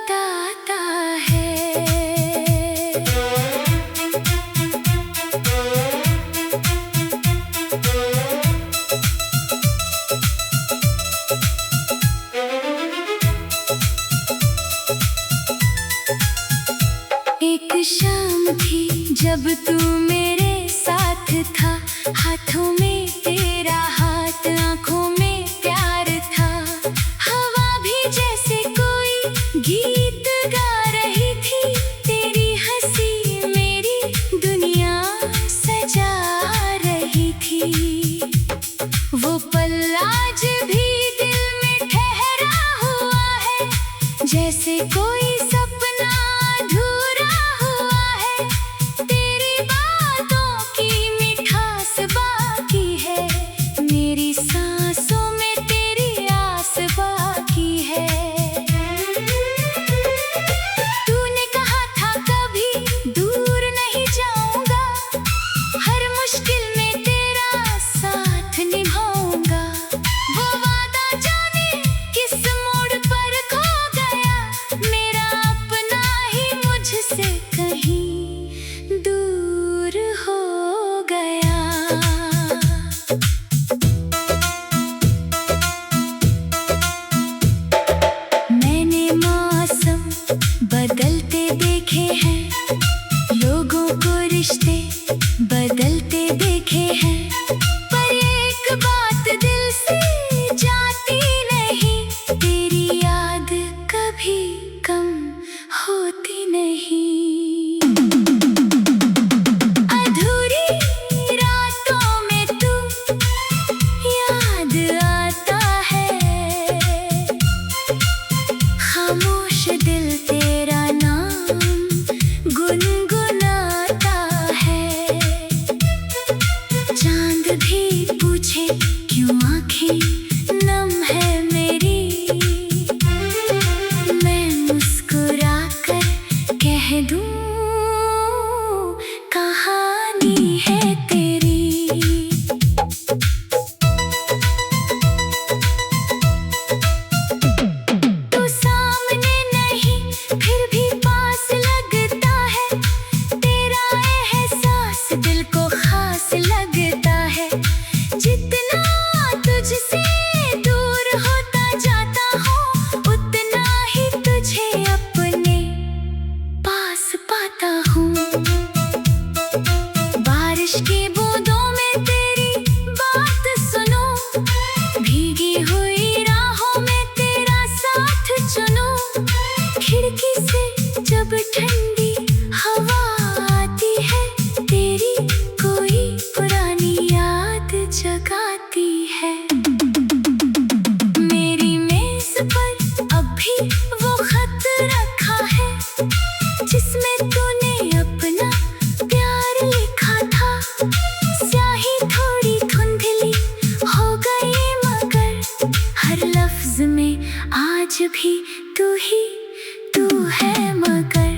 बताता है। एक शाम थी जब तू मेरे साथ था, हाथों में तेरा हाथ, आंखों में प्यार था। हवा भी जैसे कोई गीत गा रही थी, तेरी हंसी मेरी दुनिया सजा रही थी। वो पल आज भी दिल में ठहरा हुआ है, जैसे कोई सपना अधूरा हुआ है। तेरी बातों की मिठास बाकी है, मेरी सांसों में तेरी आस बाकी है। तूने कहा था कभी दूर नहीं जाऊंगा, हर मुश्किल में तेरा साथ निभाऊंगा। वो वादा जाने किस मोड़ पर खो गया, मेरा अपना ही मुझसे कहीं दूर हो गया। मैंने मौसम बदलते देखे हैं, लोगों को रिश्ते बदलते देखे हैं, पर एक बात दिल से जाती नहीं, तेरी याद कभी कम होती नहीं। अधूरी रातों में तू याद आता है, खामोश दिल तेरा नाम गुनगुनाता है। चांद भी पूछे क्यों आंखें नम है मेरी, मैं मुस्कुरा कर कह दूं कहानी है तेरी। तू सामने नहीं फिर भी पास लगता है, तेरा एहसास दिल को खास लगता है। जितना तुझसे दूर होता जाता हूँ, उतना ही तुझे अपने पास पाता हूँ। बारिश की बूंदों में तेरी बात सुनूं, भीगी हुई राहों में तेरा साथ चुनूं। खिड़की से जब ठंडी हवा आती है, तेरी कोई पुरानी याद जगाती है। मेरी मेज पर अब भी वो खत रखा है, जिसमें तूने अपना प्यार लिखा था। स्याही थोड़ी धुंधली हो गई मगर हर लफ्ज में आज भी तू ही तू है। मगर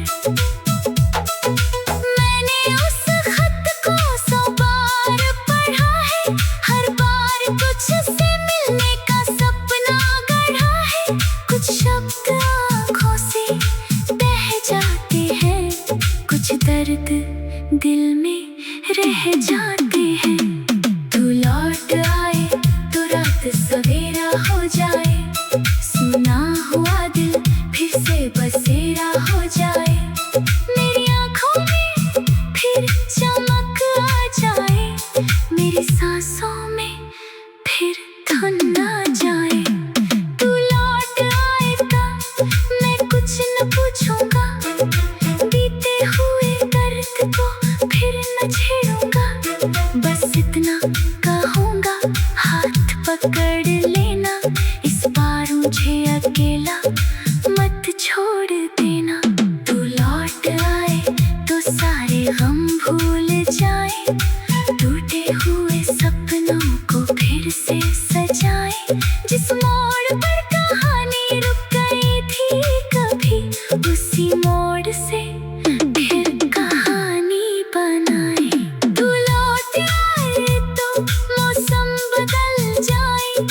मैंने उस खत को 100 बार पढ़ा है, हर बार तुझसे मिलने का सपना गढ़ा है। कुछ शब्द आँखों से बह जाते हैं, कुछ दर्द दिल में रह जाते हैं। तू लौट आए तो रात सवेरा हो जाए, सुना हुआ दिल फिर से बसेरा हो जाए। मेरी आँखों में फिर चमक आ जाए, मेरी सांसों में फिर धुन आ जाए। तू लौट आएगा मैं कुछ न पूछूंगा, बीते हुए दर्द को फिर न छेड़ूंगा। बस इतना कहूंगा, हाथ पकड़ लेना, इस बार मुझे अकेला मत छोड़ देना। तू लौट आए तो सारे गम भूल जाए, टूटे हुए सपनों को फिर से सजाए। जिस मोड़ पर कहानी रुक गई थी कभी, उसी मोड़ से फिर कहानी बनाए। तू लौट आए तो मौसम बदल जाए,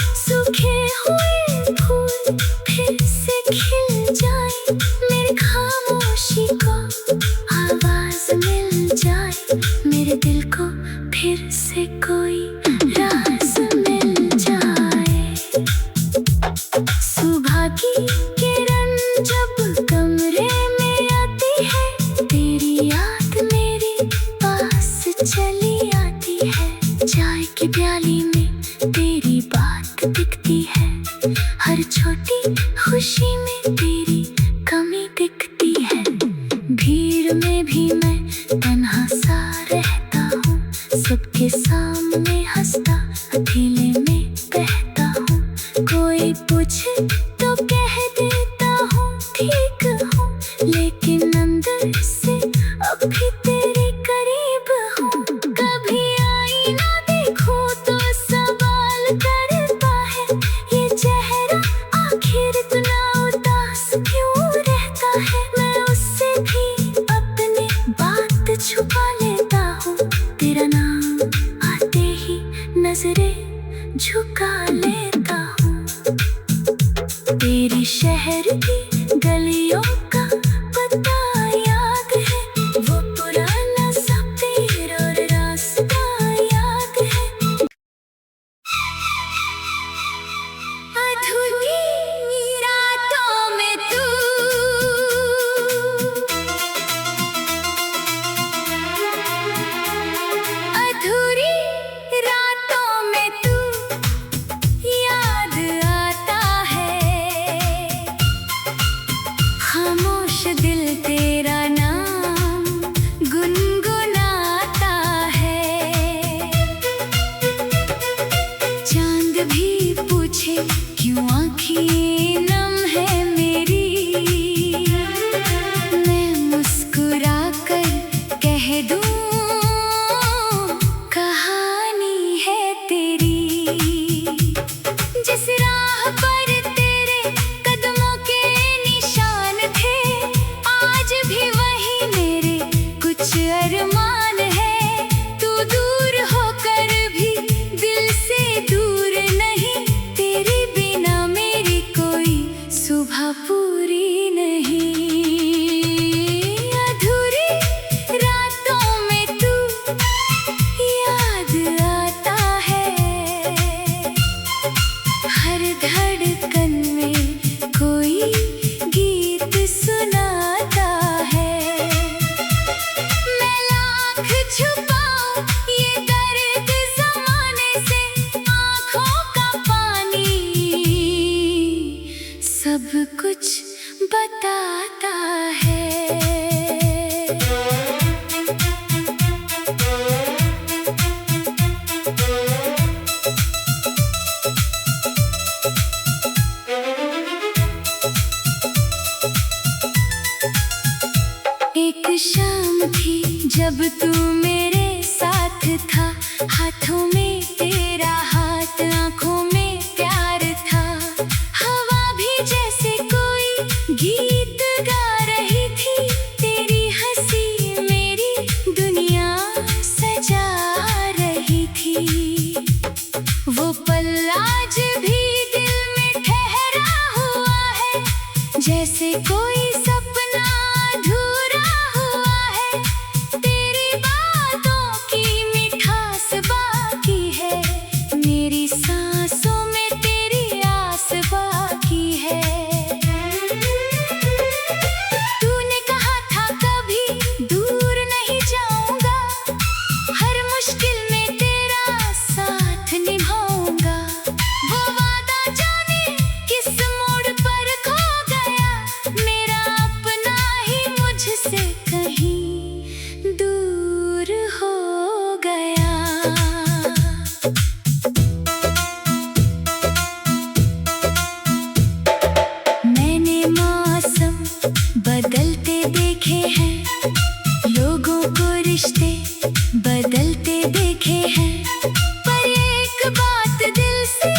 तेरी बात दिखती है, हर छोटी खुशी में तेरी कमी दिखती है। भीड़ में भी मैं तन्हा सा रहता हूँ, सबके सामने हंसता अकेले में बहता हूँ। कोई पूछे तो कह देता हूँ ठीक हूँ, लेकिन अंदर से अभी तेरे करीब हूँ। कभी आईना देखूं तो सवाल करता है, ये चेहरा आखिर इतना उदास क्यों रहता है। मैं उससे भी अपनी बात छुपा लेता हूँ, तेरा नाम आते ही नजरें झुका लेता हूँ। तेरी शहर की गलियों का पता याद है, वो पुराना सा पेड़ और रास्ता याद है। अधूरी रातों में तू, अधूरी रातों में तू याद आता है। खामोश दिल तेरा नाम गुनगुनाता है। चांद भी पूछे क्यों आँखें नम है मेरी, मैं मुस्कुरा कर कह दूं कहानी है तेरी। जिस राह पर तेरे कदमों के निशान थे, आज भी वही मेरे कुछ अरमान है। तू दूर होकर भी दिल से दूर नहीं, तेरे बिना मेरी कोई सुबह पूरी नहीं। अधूरी रातों में तू याद आता है, हर धड़कन में कोई गीत सुनाता है। मैं लाख छुपाऊं ये दर्द ज़माने से, आँखों का पानी सब कुछ बताता है। एक शाम थी जब तू मेरे साथ था, हाथों में तेरा हाथ, आँखों में प्यार था। हवा भी जैसे कोई गीत गा रही थी, तेरी हंसी मेरी दुनिया सजा रही थी। वो पल आज भी दिल में ठहरा हुआ है, जैसे कोई सपना अधूरा हुआ है। तेरी बातों की मिठास बाकी है, मेरी सांसों में तेरी आस बाकी है। तूने कहा था कभी दूर नहीं जाऊंगा, हर मुश्किल में तेरा साथ निभाऊंगा। वो वादा जाने किस मोड़ पर खो गया, मेरा अपना ही मुझसे कहीं दूर हो गया। मैंने मौसम बदलते देखे हैं, लोगों को रिश्ते बदलते देखे हैं, पर एक बात दिल से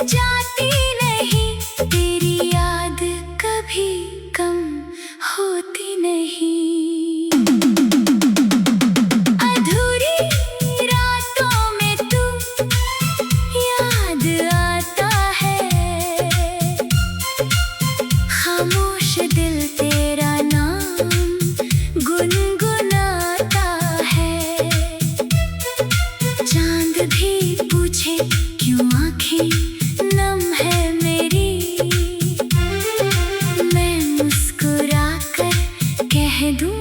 जाती नहीं, तेरी याद कभी कम होती नहीं। अधूरी रातों में तू याद आता है, खामोश दिल तेरा नाम गुनगुनाता है। चांद भी पूछे क्यों आँखें नम है मेरी, मैं मुस्कुरा कर कह दूं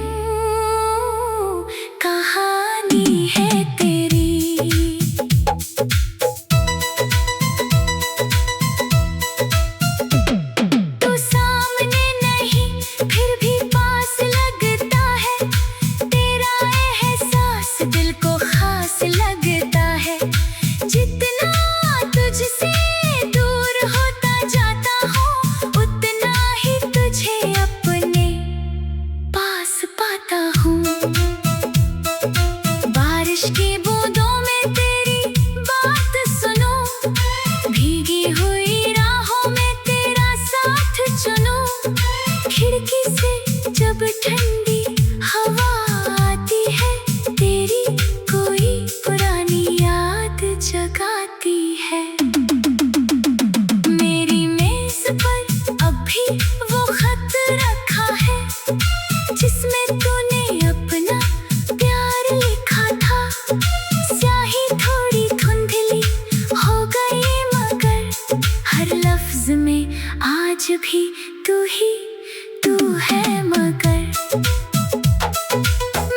कहानी है तेरी। आई है। मेरी मेज पर अभी वो खत रखा है जिसमें तूने अपना प्यार लिखा था। स्याही थोड़ी धुंधली हो गई मगर हर लफ्ज में आज भी तू ही तू है। मगर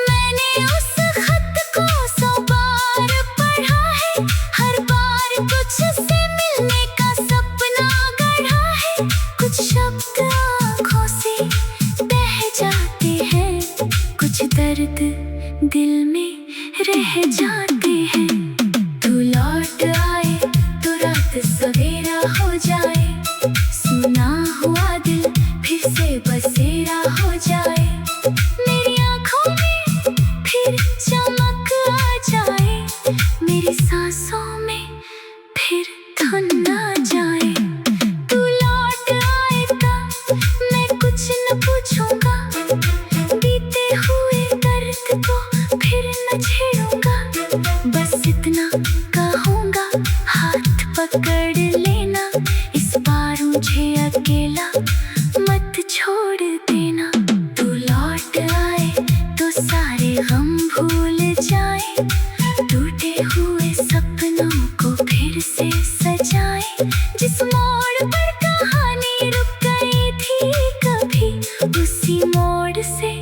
मैंने उस खत को 100 बार पढ़ा है, हर बार कुछ से मिलने का सपना गढ़ा है। कुछ शब्द आँखों से बह जाते हैं, कुछ दर्द दिल में रह जाते हैं। तू लौट आए तो रात सवेरा हो जाए, सुना हुआ दिल फिर से बसेरा हो जाए। मेरी आँखों में फिर चमक आ जाए, मेरी सांसों में फिर धुन आ जाए। तू लौट आएगा मैं कुछ न पूछूंगा, बीते हुए दर्द को फिर न छेड़ूंगा। बस इतना कहूँगा हाथ पकड़ लेना, इस बार मुझे अकेला मत छोड़ देना। तू लौट आए तो सारे गम भूल जाए, टूटे हुए सपनों को फिर से सजाए। जिस मोड़ पर कहानी रुक गई थी कभी, उसी मोड़ से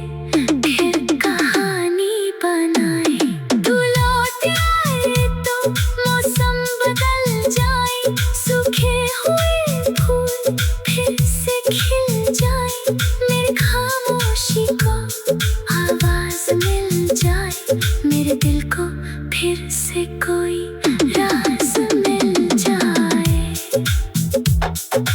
फिर कहानी बनाए। तू लौट आए तो मौसम बदल जाए, सूखे हुए फूल फिर से खिल जाए। मेरी खामोशी को आवाज मिल जाए, मेरे दिल को फिर से कोई राज मिल जाए।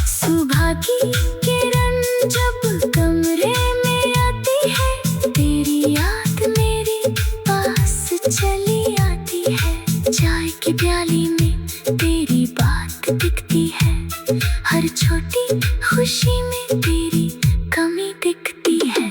सुबह की किरण जब कमरे में आती है, तेरी याद मेरे पास चली आती है। चाय की प्याली में तेरी बात दिखती है, हर छोटी खुशी में तेरी कमी दिखती है।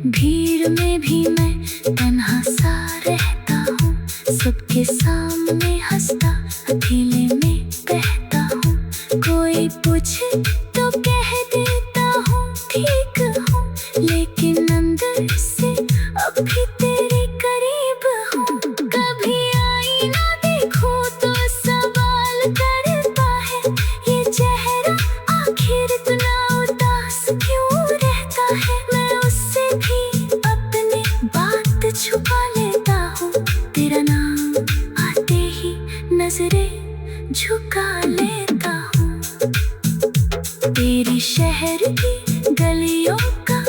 भीड़ में भी मैं तन्हा सा रहता हूँ, सबके सामने हंसता अकेले में बहता हूँ। कोई पूछे तो कह देता हूँ ठीक हूँ, लेकिन अंदर से अभी तेरे करीब हूँ। कभी आईना देखूं तो सवाल करता है, ये चेहरा आखिर इतना उदास क्यों रहता है। मैं उससे भी अपनी बात छुपा लेता हूँ, तेरा नाम आते ही नजरें झुका लेता हूँ। तेरी शहर की गलियों का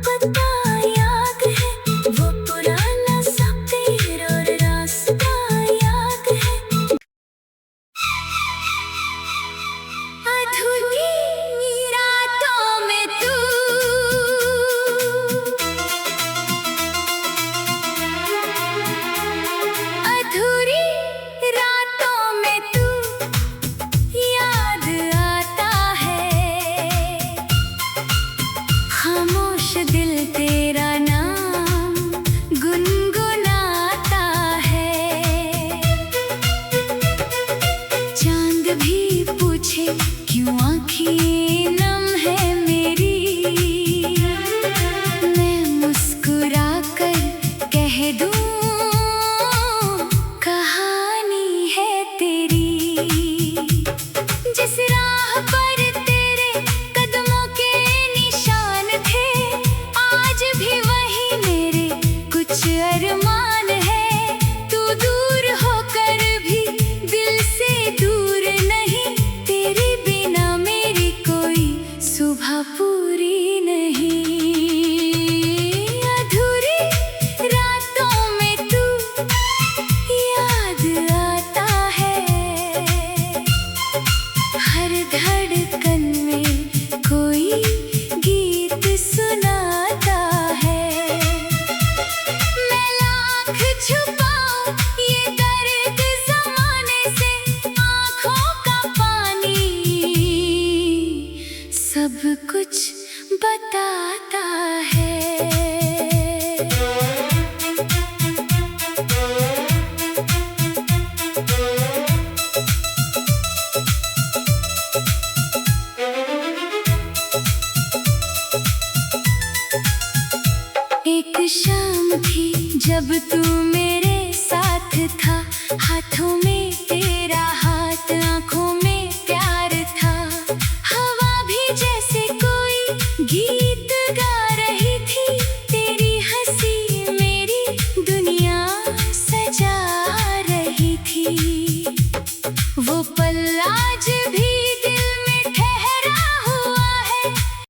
पता याद है, वो पुराना सा पेड़ और रास्ता याद है। अधूरी रातों में तू, अधूरी रातों में तू याद आता है। खामोश दिल तेरा नाम गुनगुनाता है। चांद भी पूछे क्यों आँखें नम है मेरी, मैं मुस्कुरा कर कह दूं कहानी है तेरी। जिस राह पर तेरे कदमों के निशान थे, आज भी वही मेरे कुछ अरमान है। तू दूर होकर भी दिल से दूर नहीं, तेरे बिना मेरी कोई सुबह पूरी नहीं। अधूरी रातों में तू याद आता है, हर धड़कन में कोई गीत सुनाता है। मैं लाख छुपाऊं ये दर्द ज़माने से, आँखों का पानी सब कुछ बताता है। जब तू